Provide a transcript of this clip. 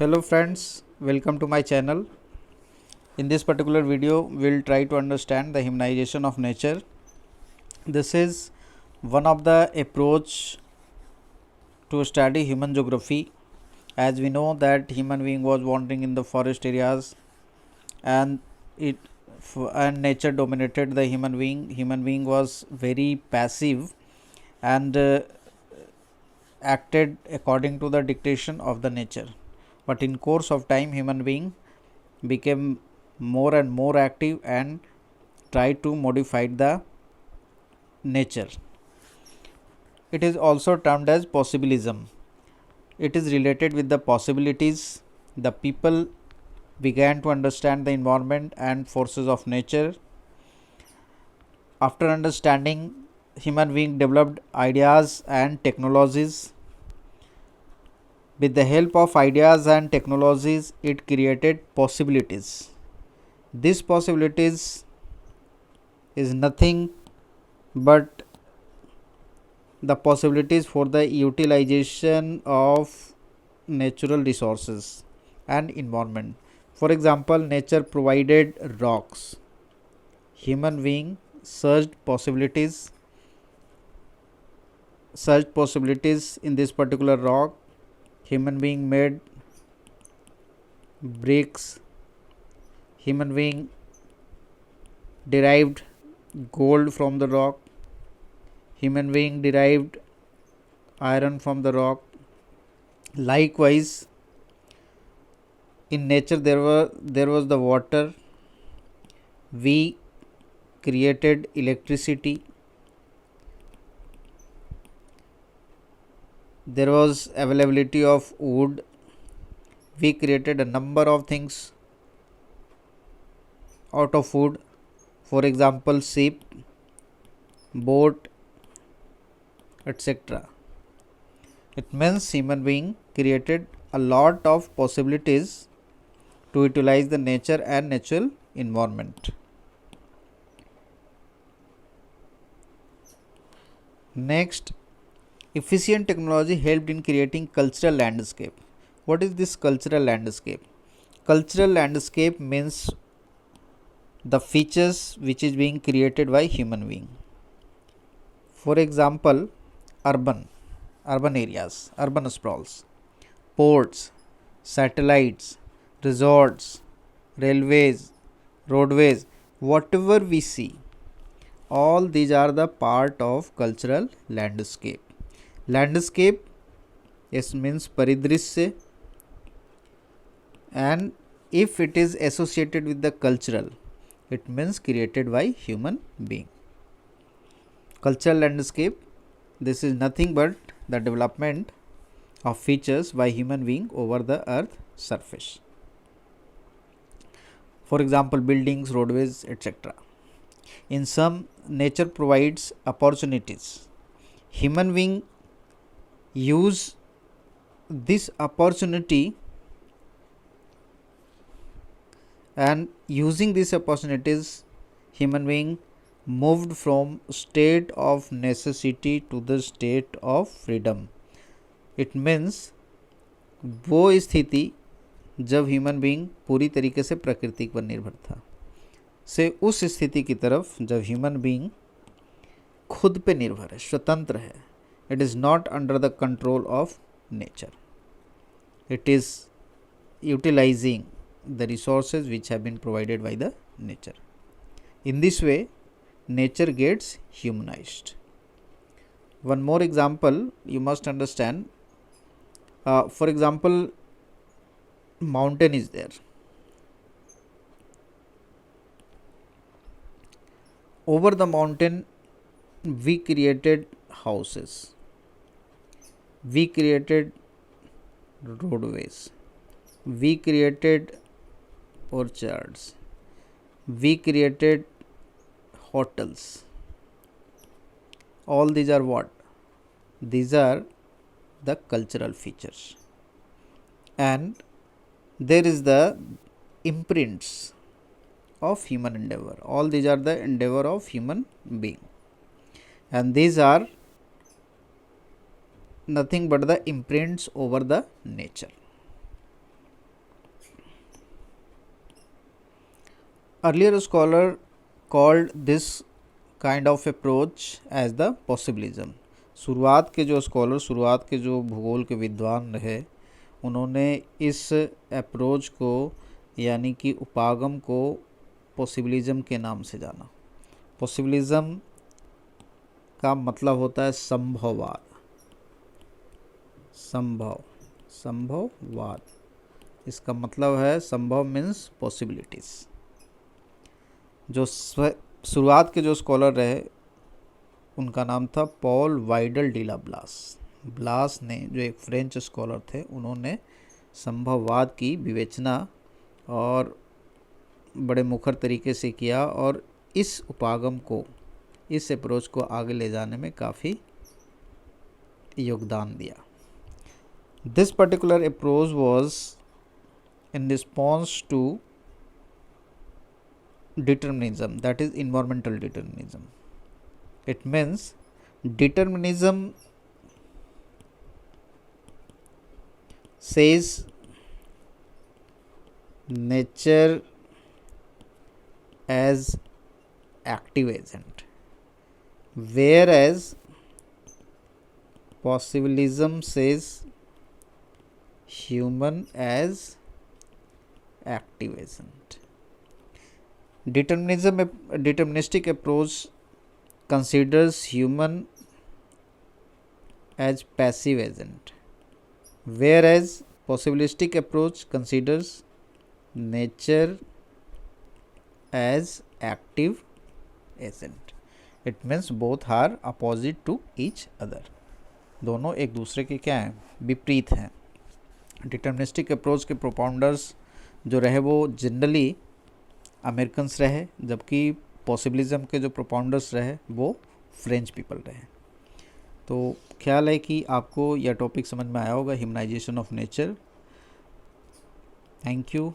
Hello friends, welcome to my channel. In this particular video, we'll try to understand the humanization of nature. This is one of the approach to study human geography. As we know that human being was wandering in the forest areas and it and nature dominated the human being. Human being was very passive and acted according to the dictation of the nature. But in course of time, human being became more and more active and try to modify the nature. It is also termed as possibilism. It is related with the possibilities. The people began to understand the environment and forces of nature. After understanding, human being developed ideas and technologies. With the help of ideas and technologies, it created possibilities. These possibilities is nothing but the possibilities for the utilization of natural resources and environment. For example, nature provided rocks. Human being searched possibilities in this particular rock. Human being made bricks. Human being derived gold from the rock. Human being derived iron from the rock. Likewise, in nature there was the water. We created electricity. There was availability of wood. We created a number of things out of wood. For example, ship, boat, etc. It means human being created a lot of possibilities to utilize the nature and natural environment. Next, efficient technology helped in creating cultural landscape. What is this cultural landscape? Cultural landscape means the features which is being created by human being. For example, urban areas, urban sprawls, ports, satellites, resorts, railways, roadways, whatever we see, all these are the part of cultural landscape. Landscape means paridrishya, and if it is associated with the cultural, it means created by human being. Cultural landscape, this is nothing but the development of features by human being over the earth surface. For example, buildings, roadways, etc. In some, nature provides opportunities. Human being use this opportunity, and using these opportunities, human being moved from state of necessity to the state of freedom. It means वो स्थिति जब human being पूरी तरीके से प्रकृति पर निर्भर था, से उस स्थिति की तरफ जब ह्यूमन बीइंग खुद पे निर्भर है, स्वतंत्र है. It is not under the control of nature. It is utilizing the resources which have been provided by the nature. In this way, nature gets humanized. One more example you must understand. For example, mountain is there. Over the mountain, we created houses. We created roadways. We created orchards. We created hotels. All these are what? These are the cultural features. And there is the imprints of human endeavor. All these are the endeavor of human being. And these are nothing but the imprints over the nature. Earlier scholar called this kind of approach as the possibilism. शुरुआत के जो भूगोल के विद्वान रहे, उन्होंने इस approach को यानी कि उपागम को पॉसिबिलिज्म के नाम से जाना। पॉसिबिलिज्म का मतलब होता है संभववाद, संभववाद। इसका मतलब है संभव मीन्स पॉसिबिलिटीज। जो शुरुआत के जो स्कॉलर रहे उनका नाम था पॉल वाइडल डी ला ब्लास। ब्लास ने, जो एक फ्रेंच स्कॉलर थे, उन्होंने संभववाद की विवेचना और बड़े मुखर तरीके से किया और इस उपागम को, इस अप्रोच को आगे ले जाने में काफ़ी योगदान दिया। This particular approach was in response to determinism, that is environmental determinism. It means determinism says nature as active agent, whereas possibilism says human as active agent. Deterministic approach considers human as passive agent, whereas possibilistic approach considers nature as active agent. It means both are opposite to each other. दोनों एक दूसरे के क्या हैं, विपरीत हैं। Deterministic approach के propounders जो रहे वो जनरली अमेरिकन्स रहे, जबकि पॉसिबिलिज्म के जो प्रोपाउंडर्स रहे वो फ्रेंच पीपल रहे। तो ख्याल है कि आपको यह टॉपिक समझ में आया होगा, humanisation of nature. Thank you.